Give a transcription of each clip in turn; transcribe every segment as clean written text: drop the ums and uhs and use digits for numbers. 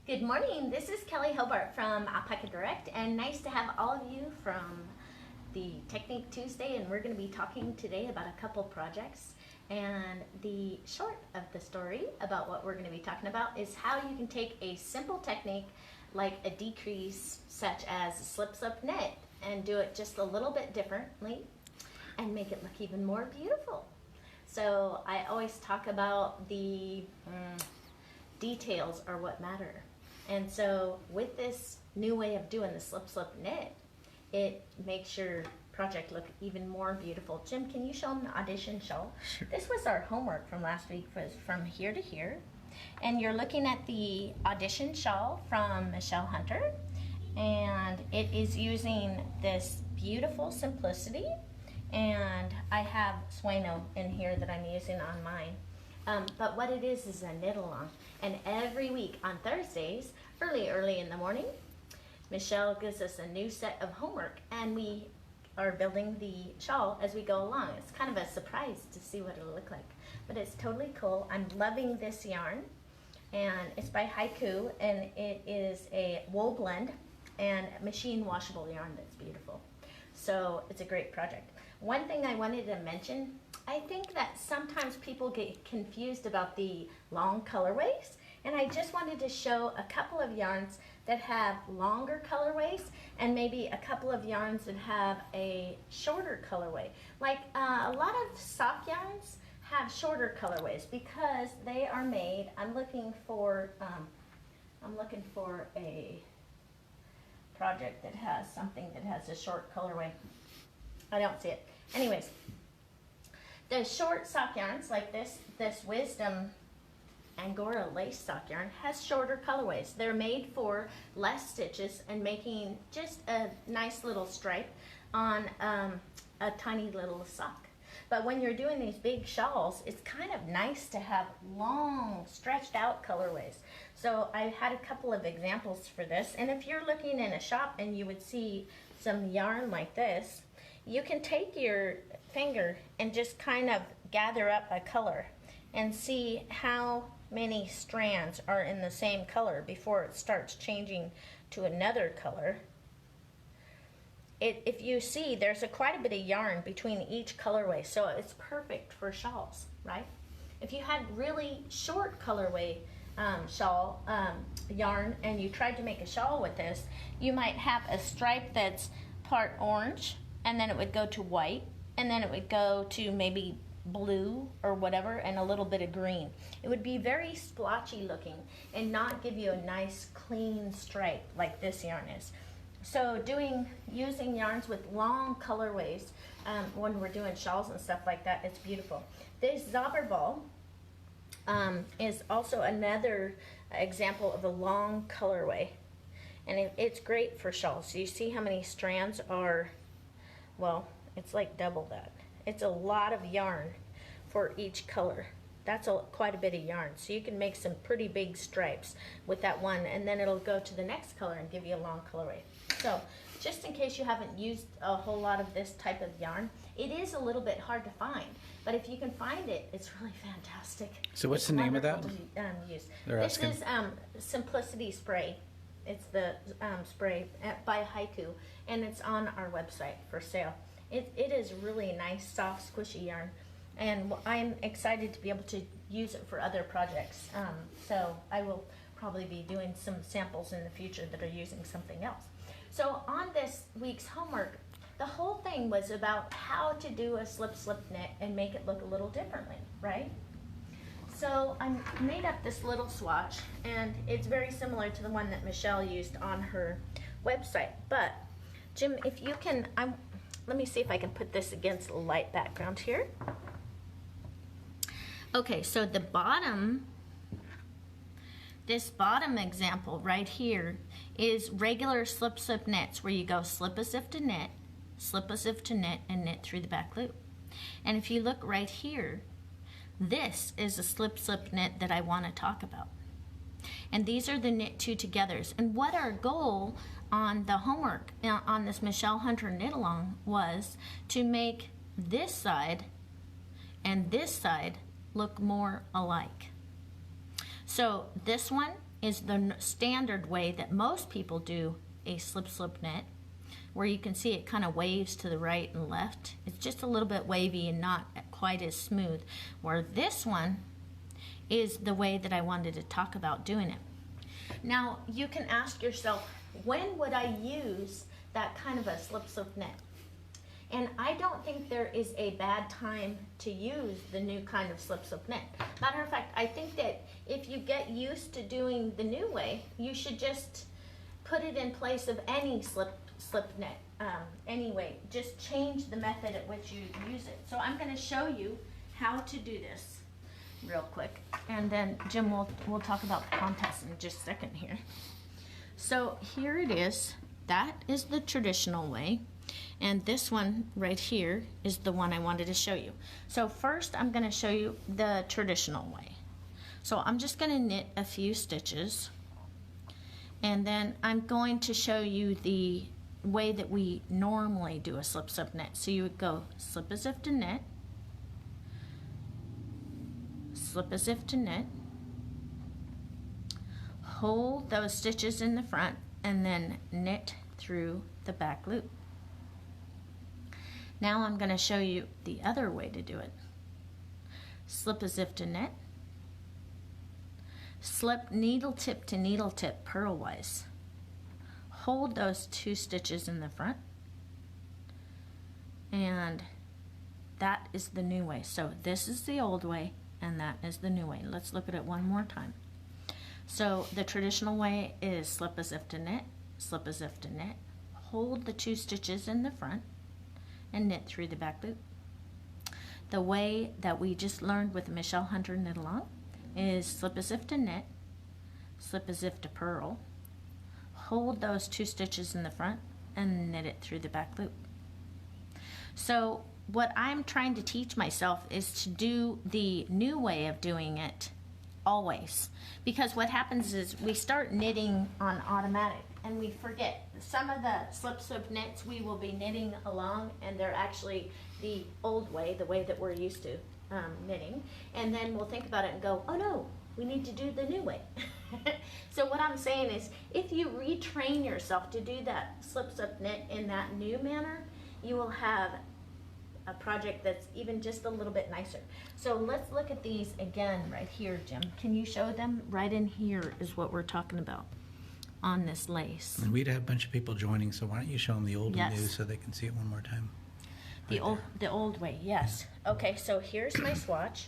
Good morning, this is Kelley Hobart from Alpaca Direct, and nice to have all of you from the Technique Tuesday, and we're going to be talking today about a couple projects. And the short of the story about what we're going to be talking about is how you can take a simple technique like a decrease such as a slip knit and do it just a little bit differently and make it look even more beautiful. So I always talk about the details are what matter. And so with this new way of doing the slip knit, it makes your project look even more beautiful. Jim, can you show them the Audition Shawl? Sure. This was our homework from last week, was from here to here. And you're looking at the Audition Shawl from Michelle Hunter. And it is using this beautiful simplicity. And I have Sueno in here that I'm using on mine. But what it is a knit along. And every week on Thursdays, early in the morning, Michelle gives us a new set of homework, and we are building the shawl as we go along. It's kind of a surprise to see what it'll look like, but it's totally cool. I'm loving this yarn, and it's by Haiku, and it is a wool blend and machine washable yarn that's beautiful. So it's a great project. One thing I wanted to mention, I think that sometimes people get confused about the long colorways, and I just wanted to show a couple of yarns that have longer colorways and maybe a couple of yarns that have a shorter colorway. Like a lot of sock yarns have shorter colorways because they are made, I'm looking for a project that has something that has a short colorway. I don't see it. Anyways, the short sock yarns like this Wisdom Angora Lace sock yarn has shorter colorways. They're made for less stitches and making just a nice little stripe on a tiny little sock. But when you're doing these big shawls, it's kind of nice to have long, stretched out colorways. So I had a couple of examples for this. And if you're looking in a shop and you would see some yarn like this, you can take your finger and just kind of gather up a color and see how many strands are in the same color before it starts changing to another color. If you see, there's quite a bit of yarn between each colorway, so it's perfect for shawls, right? If you had really short colorway shawl yarn and you tried to make a shawl with this, you might have a stripe that's part orange, and then it would go to white, and then it would go to maybe blue or whatever, and a little bit of green. It would be very splotchy looking and not give you a nice clean stripe like this yarn is. So using yarns with long colorways when we're doing shawls and stuff like that, it's beautiful. This Zauberball is also another example of a long colorway, and it's great for shawls. So you see how many strands are, well, it's like double that. It's a lot of yarn for each color. That's quite a bit of yarn. So you can make some pretty big stripes with that one, and then it'll go to the next color and give you a long colorway. So just in case you haven't used a whole lot of this type of yarn, it is a little bit hard to find, but if you can find it, it's really fantastic. So what's the name of that? Use. This is Simplicity Spray. It's the spray by Haiku, and it's on our website for sale. It is really nice, soft, squishy yarn, and I'm excited to be able to use it for other projects. So I will probably be doing some samples in the future that are using something else. So on this week's homework, the whole thing was about how to do a slip knit and make it look a little differently, right? So I made up this little swatch, and it's very similar to the one that Michelle used on her website. But Jim, if you can, let me see if I can put this against a light background here. Okay, so the bottom, this bottom example right here is regular slip knits, where you go slip as if to knit, slip as if to knit, and knit through the back loop. And if you look right here, this is a slip knit that I want to talk about. And these are the knit two togethers. And what our goal on the homework on this Michelle Hunter knit along was to make this side and this side look more alike. So this one is the standard way that most people do a slip knit, where you can see it kind of waves to the right and left. It's just a little bit wavy and not quite as smooth, where this one is the way that I wanted to talk about doing it. Now you can ask yourself, when would I use that kind of a slip knit? And I don't think there is a bad time to use the new kind of slip knit. Matter of fact, I think that if you get used to doing the new way, you should just put it in place of any slip knit. Anyway, just change the method at which you use it. So I'm going to show you how to do this real quick, and then Jim we'll talk about the contest in just a second here. So here it is. That is the traditional way. And this one right here is the one I wanted to show you. So first I'm going to show you the traditional way. So I'm just going to knit a few stitches, and then I'm going to show you the way that we normally do a slip knit. So you would go slip as if to knit, slip as if to knit, hold those stitches in the front, and then knit through the back loop. Now I'm going to show you the other way to do it. Slip as if to knit, slip needle tip to needle tip purlwise, hold those 2 stitches in the front, and that is the new way. So this is the old way and that is the new way. Let's look at it one more time. So the traditional way is slip as if to knit, slip as if to knit, hold the 2 stitches in the front, and knit through the back loop. The way that we just learned with Michelle Hunter Knit Along is slip as if to knit, slip as if to purl, hold those 2 stitches in the front, and knit it through the back loop. So what I'm trying to teach myself is to do the new way of doing it always, because what happens is we start knitting on automatic and we forget. Some of the slip knits we will be knitting along, and they're actually the old way, the way that we're used to knitting, and then we'll think about it and go, oh no, we need to do the new way. So what I'm saying is, if you retrain yourself to do that slip knit in that new manner, you will have a project that's even just a little bit nicer. So let's look at these again right here, Jim. Can you show them? Right in here is what we're talking about on this lace. And we'd have a bunch of people joining, so why don't you show them the old Yes. and new so they can see it one more time? The old way, yes. Okay, so here's my swatch.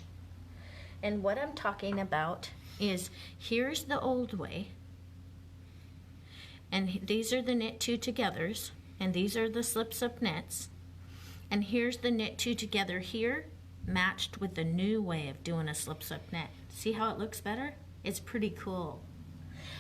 And what I'm talking about is, here's the old way. And these are the knit 2 togethers. And these are the slip knits. And here's the knit 2 together here, matched with the new way of doing a slip knit. See how it looks better? It's pretty cool.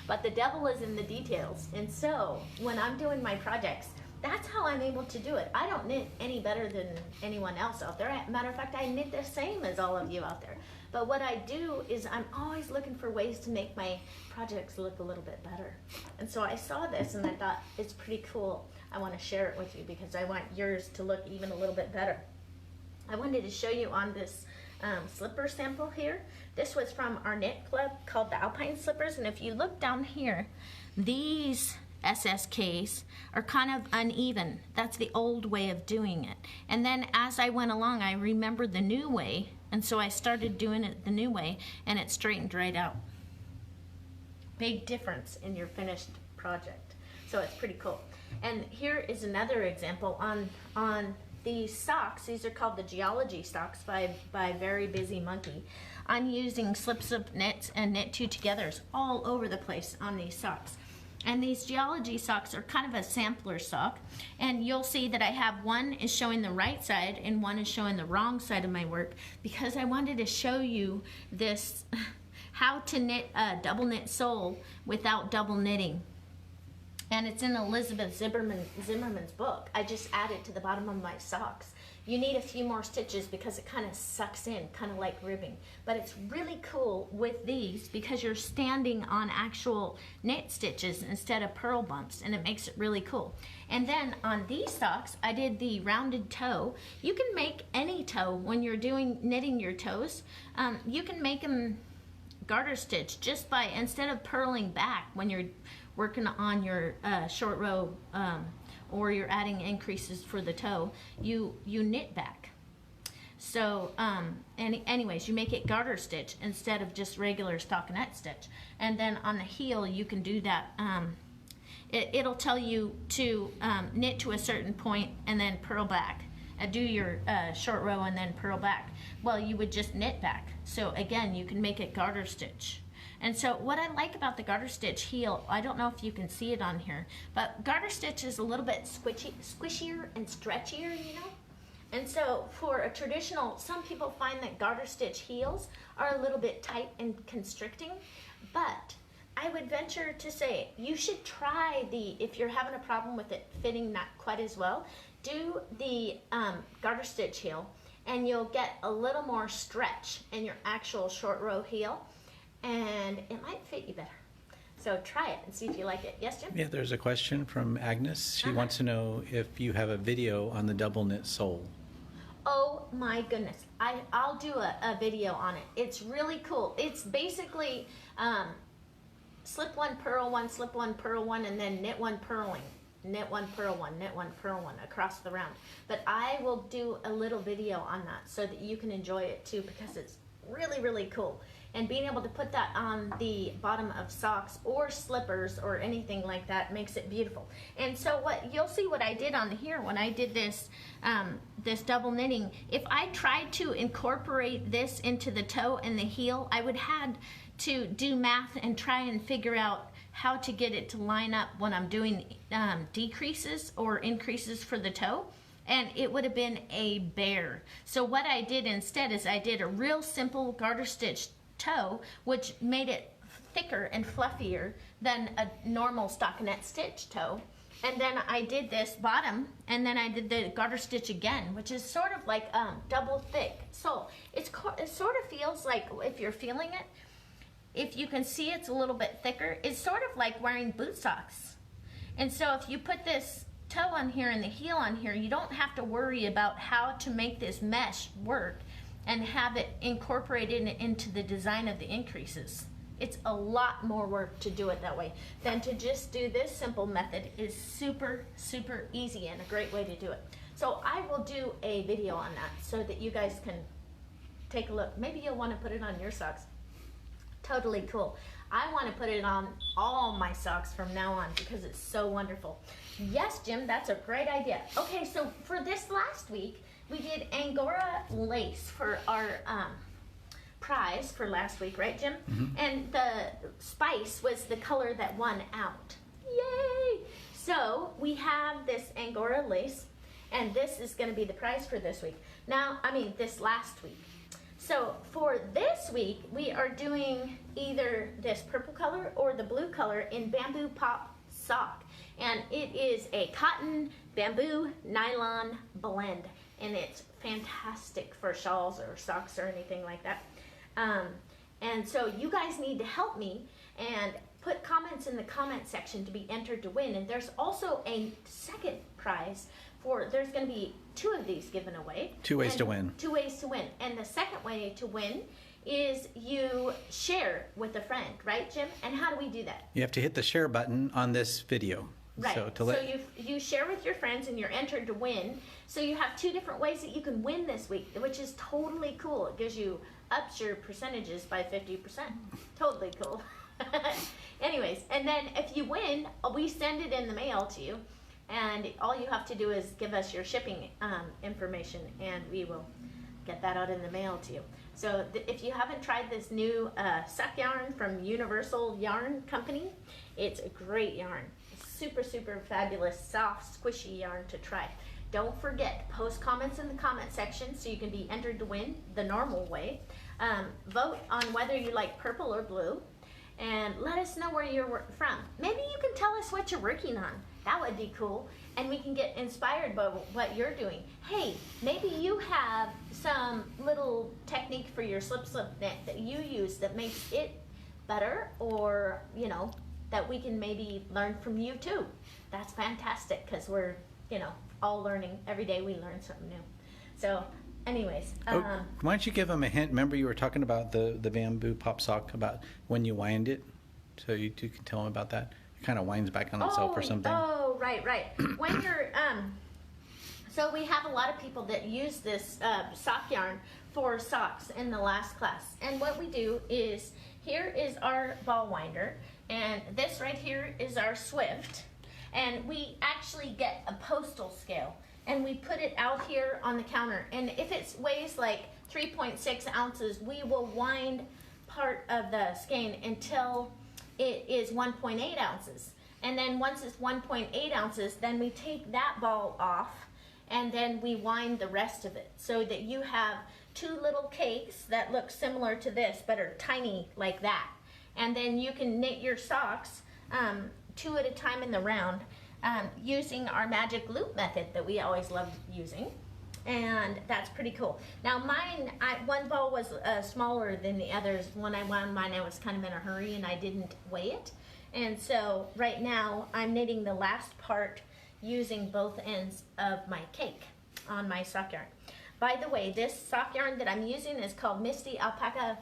But the devil is in the details. And so when I'm doing my projects, that's how I'm able to do it. I don't knit any better than anyone else out there. Matter of fact, I knit the same as all of you out there. But what I do is I'm always looking for ways to make my projects look a little bit better. And so I saw this and I thought, it's pretty cool. I want to share it with you because I want yours to look even a little bit better. I wanted to show you on this slipper sample here. This was from our knit club called the Alpine Slippers, and if you look down here, these SSKs are kind of uneven. That's the old way of doing it. And then as I went along, I remembered the new way, and so I started doing it the new way, and it straightened right out. Big difference in your finished project. So it's pretty cool. And here is another example on these socks. These are called the Geology Socks by Very Busy Monkey. I'm using slip knits and knit 2 togethers all over the place on these socks. And these Geology Socks are kind of a sampler sock. And you'll see that I have one is showing the right side and one is showing the wrong side of my work, because I wanted to show you this, how to knit a double knit sole without double knitting. And it's in Elizabeth Zimmerman's book. I just added to the bottom of my socks. You need a few more stitches because it kind of sucks in, kind of like ribbing. But it's really cool with these because you're standing on actual knit stitches instead of purl bumps, and it makes it really cool. And then on these socks, I did the rounded toe. You can make any toe when you're knitting your toes. You can make them garter stitch just by, instead of purling back when you're working on your short row or you're adding increases for the toe, you knit back. So anyways, you make it garter stitch instead of just regular stockinette stitch. And then on the heel you can do that. It'll tell you to knit to a certain point and then purl back. Do your short row and then purl back. Well, you would just knit back. So again, you can make it garter stitch. And so what I like about the garter stitch heel, I don't know if you can see it on here, but garter stitch is a little bit squishier and stretchier, you know? And so for a traditional, some people find that garter stitch heels are a little bit tight and constricting, but I would venture to say you should try if you're having a problem with it fitting not quite as well, do the garter stitch heel and you'll get a little more stretch in your actual short row heel and it might fit you better. So try it and see if you like it. Yes, Jim? Yeah, there's a question from Agnes. She wants to know if you have a video on the double knit sole. Oh my goodness. I'll do a video on it. It's really cool. It's basically slip one, purl one, slip one, purl one, and then knit one, purling. Knit one, purl one, knit one, purl one across the round. But I will do a little video on that so that you can enjoy it too, because it's really, really cool. And being able to put that on the bottom of socks or slippers or anything like that makes it beautiful. And so what you'll see what I did on here when I did this this double knitting, if I tried to incorporate this into the toe and the heel, I would have to do math and try and figure out how to get it to line up when I'm doing decreases or increases for the toe, and it would have been a bear. So what I did instead is I did a real simple garter stitch toe, which made it thicker and fluffier than a normal stockinette stitch toe. And then I did this bottom, and then I did the garter stitch again, which is sort of like double thick sole. It sort of feels like, if you're feeling it, if you can see it's a little bit thicker, it's sort of like wearing boot socks. And so if you put this toe on here and the heel on here, you don't have to worry about how to make this mesh work and have it incorporated into the design of the increases. It's a lot more work to do it that way than to just do this simple method. Is super, super easy and a great way to do it. So I will do a video on that so that you guys can take a look. Maybe you'll want to put it on your socks. Totally cool. I want to put it on all my socks from now on because it's so wonderful. Yes, Jim, that's a great idea. Okay, so for this last week, we did Angora Lace for our prize for last week, right, Jim? Mm-hmm. And the spice was the color that won out. Yay! So we have this Angora Lace, and this is going to be the prize for this week. This last week. So for this week, we are doing either this purple color or the blue color in Bamboo Pop Sock. And it is a cotton bamboo nylon blend. And it's fantastic for shawls or socks or anything like that. And so you guys need to help me and put comments in the comment section to be entered to win. And there's also a second prize. There's going to be 2 of these given away. 2 ways to win. 2 ways to win. And the second way to win is you share with a friend, right, Jim? And how do we do that? You have to hit the share button on this video. Right. So you share with your friends and you're entered to win. So you have 2 different ways that you can win this week, which is totally cool. It gives you ups your percentages by 50%. Totally cool. Anyways, and then if you win, we send it in the mail to you. And all you have to do is give us your shipping information, and we will get that out in the mail to you. So if you haven't tried this new suck yarn from Universal Yarn Company, it's a great yarn. Super, super fabulous, soft, squishy yarn to try. Don't forget, post comments in the comment section so you can be entered to win the normal way. Vote on whether you like purple or blue, and let us know where you're from. Maybe you can tell us what you're working on. That would be cool, and we can get inspired by what you're doing. Hey, maybe you have some little technique for your slip knit that you use that makes it better, or that we can maybe learn from you too. That's fantastic, because we're all learning. Every day we learn something new. So anyways, Oh, why don't you give them a hint? Remember you were talking about the bamboo pop sock, about when you wind it, so you two can tell them about that. It kind of winds back on itself or something. Oh, right. When you're, so we have a lot of people that use this sock yarn for socks in the last class. And what we do is, here is our ball winder, and this right here is our Swift. And we actually get a postal scale, and we put it out here on the counter. And if it weighs like 3.6 ounces, we will wind part of the skein until it is 1.8 ounces. And then once it's 1.8 ounces, then we take that ball off, and then we wind the rest of it, so that you have two little cakes that look similar to this but are tiny like that. And then you can knit your socks 2 at a time in the round, using our magic loop method that we always loved using. And that's pretty cool. Now mine, one ball was smaller than the others. When I wound mine, I was kind of in a hurry and I didn't weigh it. And so right now I'm knitting the last part using both ends of my cake on my sock yarn. By the way, this sock yarn that I'm using is called Misty Alpaca.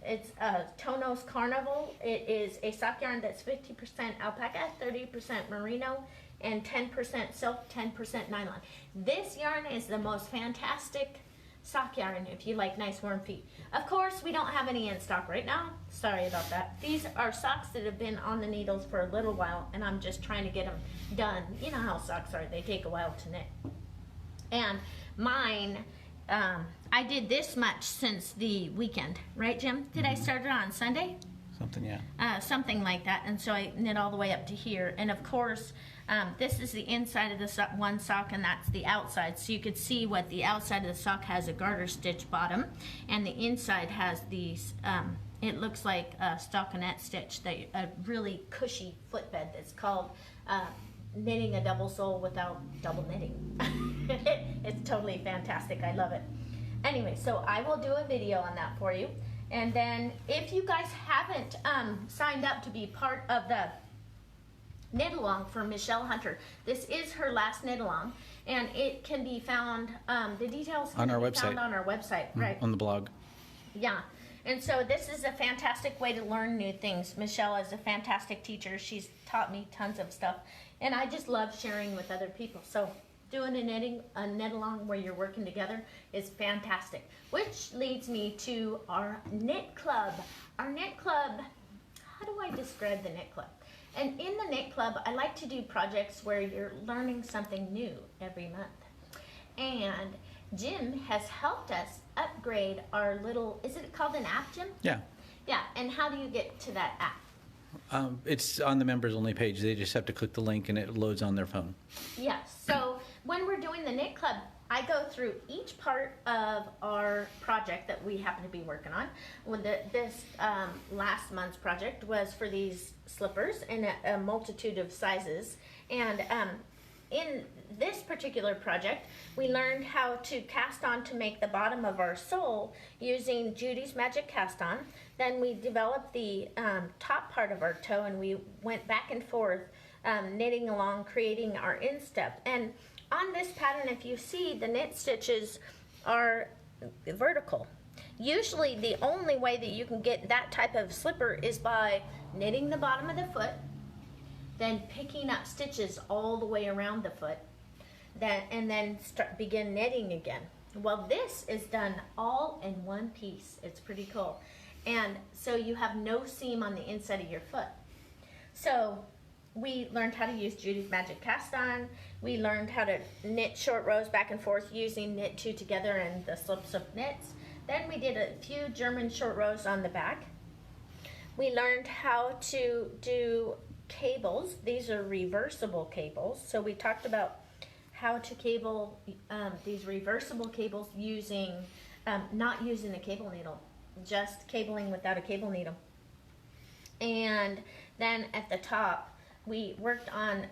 It's Tonos Carnival. It is a sock yarn that's 50% alpaca, 30% merino, and 10% silk, 10% nylon. This yarn is the most fantastic sock yarn if you like nice warm feet. Of course, we don't have any in stock right now. Sorry about that. These are socks that have been on the needles for a little while, and I'm just trying to get them done. You know how socks are. They take a while to knit. And mine, I did this much since the weekend. Right, Jim? Did I start it on Sunday? Something, yeah. Something like that. And so I knit all the way up to here. And of course, this is the inside of the one sock, and that's the outside. So you could see what the outside of the sock has: a garter stitch bottom, and the inside has these, it looks like a stockinette stitch, a really cushy footbed that's called knitting a double sole without double knitting. It's totally fantastic. I love it. Anyway, so I will do a video on that for you. And then if you guys haven't signed up to be part of the knit along for Michelle Hunter, this is her last knit along, and it can be found, the details can on our be website. found on our website, right? On the blog. Yeah. And so this is a fantastic way to learn new things. Michelle is a fantastic teacher. She's taught me tons of stuff, and I just love sharing with other people. So doing a knit along where you're working together is fantastic. Which leads me to our knit club. Our knit club, how do I describe the knit club? And in the knit club, I like to do projects where you're learning something new every month. And Jim has helped us upgrade our little, is it called an app, Jim? Yeah. Yeah, and how do you get to that app? It's on the members only page. They just have to click the link and it loads on their phone. Yes, so when we're doing the knit club, I go through each part of our project that we happen to be working on. This last month's project was for these slippers in a multitude of sizes. And in this particular project, we learned how to cast on to make the bottom of our sole using Judy's Magic Cast On. Then we developed the top part of our toe, and we went back and forth knitting along, creating our instep. And on this pattern, if you see, the knit stitches are vertical. Usually the only way that you can get that type of slipper is by knitting the bottom of the foot, then picking up stitches all the way around the foot, and then begin knitting again. Well, this is done all in one piece. It's pretty cool. And so you have no seam on the inside of your foot. So we learned how to use Judy's Magic Cast On. We learned how to knit short rows back and forth using knit two together and the slips of knits. Then we did a few German short rows on the back. We learned how to do cables. These are reversible cables. So we talked about how to cable these reversible cables using, not using a cable needle, just cabling without a cable needle. And then at the top, we worked on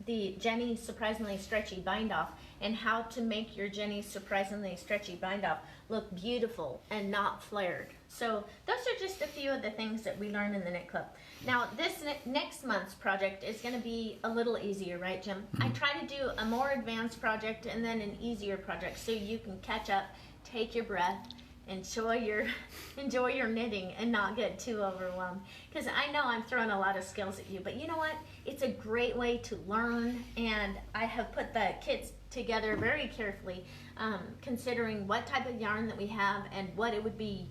the Jenny Surprisingly Stretchy Bind Off and how to make your Jenny Surprisingly Stretchy Bind Off look beautiful and not flared. So those are just a few of the things that we learned in the knit club. Now this next month's project is going to be a little easier, right, Jim? I try to do a more advanced project and then an easier project so you can catch up, take your breath, enjoy your knitting and not get too overwhelmed, because I know I'm throwing a lot of skills at you, but you know what, it's a great way to learn, and I have put the kits together very carefully, considering what type of yarn that we have and what it would be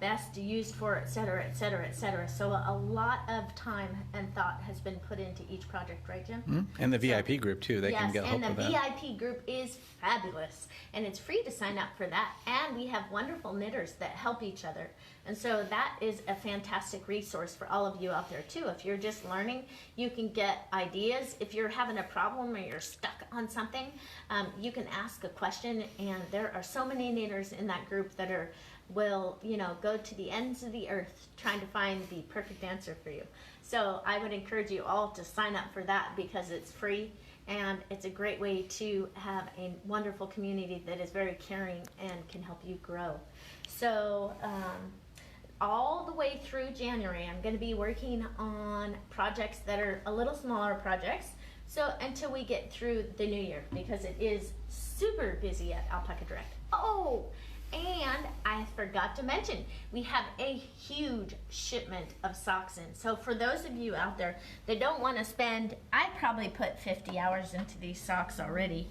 best to use for, etc., etc., etc. So a lot of time and thought has been put into each project, right, Jim? And the VIP group too, they can get help with that. Yes, and the VIP group is fabulous, and it's free to sign up for that, and we have wonderful knitters that help each other, and so that is a fantastic resource for all of you out there too. If you're just learning, you can get ideas. If you're having a problem or you're stuck on something, you can ask a question, and there are so many knitters in that group that will go to the ends of the earth trying to find the perfect answer for you. So I would encourage you all to sign up for that because it's free, and it's a great way to have a wonderful community that is very caring and can help you grow. So all the way through January, I'm going to be working on projects that are a little smaller projects, so until we get through the new year, because it is super busy at Alpaca Direct. Oh, and I forgot to mention, we have a huge shipment of socks in. So for those of you out there that don't want to spend, I probably put 50 hours into these socks already.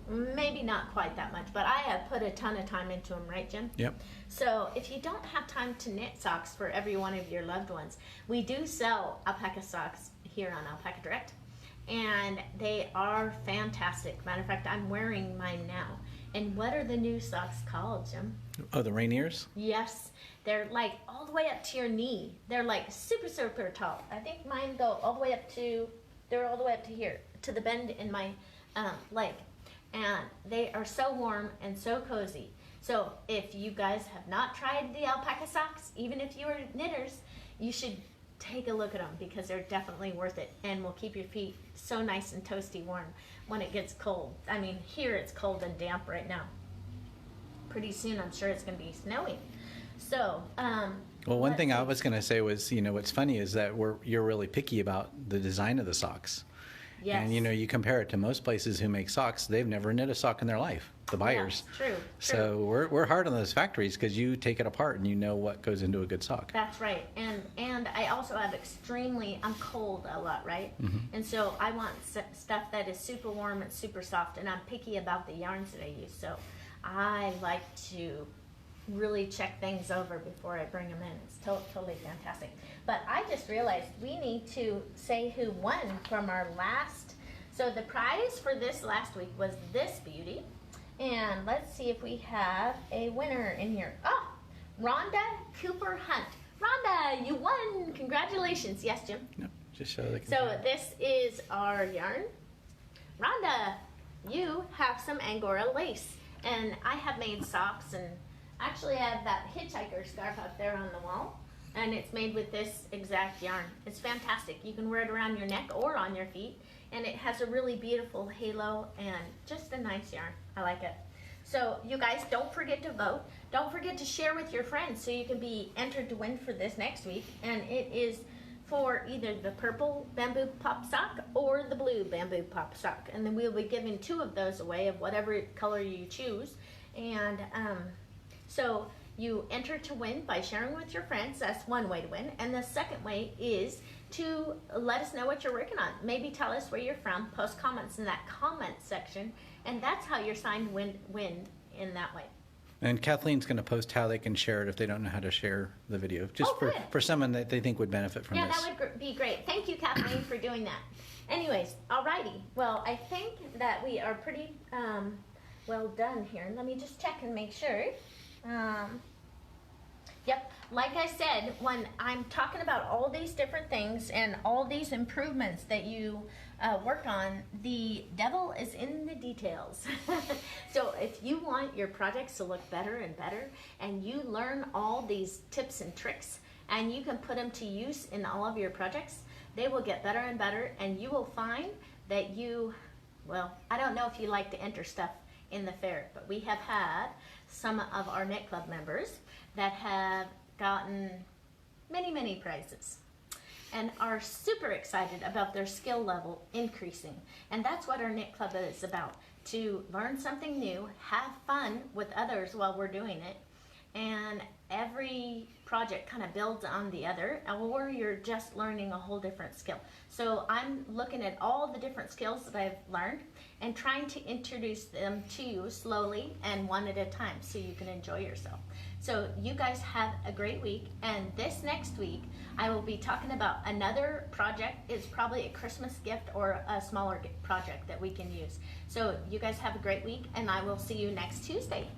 Maybe not quite that much, but I have put a ton of time into them, right, Jim? Yep. So if you don't have time to knit socks for every one of your loved ones, we do sell alpaca socks here on Alpaca Direct, and they are fantastic. Matter of fact, I'm wearing mine now. And what are the new socks called, Jim? Oh, the Rainiers? Yes. They're like all the way up to your knee. They're like super, super tall. I think mine go all the way up to, they're all the way up to here, to the bend in my leg. And they are so warm and so cozy. So if you guys have not tried the alpaca socks, even if you are knitters, you should take a look at them because they're definitely worth it and will keep your feet so nice and toasty warm when it gets cold. I mean, here it's cold and damp right now. Pretty soon I'm sure it's going to be snowing. So, well, one thing I was going to say was, what's funny is that you're really picky about the design of the socks. Yes. And you compare it to most places who make socks, they've never knit a sock in their life, the buyers. Yes, true. So we're hard on those factories because you take it apart and you know what goes into a good sock. That's right. And I also have I'm cold a lot, right? Mm-hmm. And so I want stuff that is super warm and super soft, and I'm picky about the yarns that I use. So I like to really check things over before I bring them in. It's totally fantastic. But I just realized we need to say who won from our last. So the prize for this last week was this beauty. And let's see if we have a winner in here. Oh, Rhonda Cooper Hunt. Rhonda, you won. Congratulations. Yes, Jim? No, just so they can. So this is our yarn. Rhonda, you have some Angora lace. And I have made socks, and actually I have that hitchhiker scarf up there on the wall. And it's made with this exact yarn. It's fantastic. You can wear it around your neck or on your feet. And it has a really beautiful halo and just a nice yarn. I like it. So you guys, don't forget to vote. Don't forget to share with your friends so you can be entered to win for this next week. And it is for either the purple bamboo pop sock or the blue bamboo pop sock. And then we'll be giving 2 of those away of whatever color you choose. And so you enter to win by sharing with your friends. That's one way to win. And the second way is to let us know what you're working on. Maybe tell us where you're from. Post comments in that comment section. And that's how you're signed to win in that way. And Kathleen's going to post how they can share it if they don't know how to share the video. Just for someone that they think would benefit from this. Yeah, that would be great. Thank you, Kathleen, for doing that. Anyways, alrighty. Well, I think that we are pretty well done here. Let me just check and make sure. Yep, like I said, when I'm talking about all these different things and all these improvements that you work on, the devil is in the details. So if you want your projects to look better and better, and you learn all these tips and tricks, and you can put them to use in all of your projects, they will get better and better, and you will find that you, well, I don't know if you like to enter stuff in the fair, but we have had some of our knit club members that have gotten many prizes and are super excited about their skill level increasing. And that's what our knit club is about, to learn something new, have fun with others while we're doing it, and every project kind of builds on the other, or you're just learning a whole different skill. So I'm looking at all the different skills that I've learned and trying to introduce them to you slowly and one at a time so you can enjoy yourself. So you guys have a great week, and this next week I will be talking about another project. It's probably a Christmas gift or a smaller project that we can use. So you guys have a great week, and I will see you next Tuesday.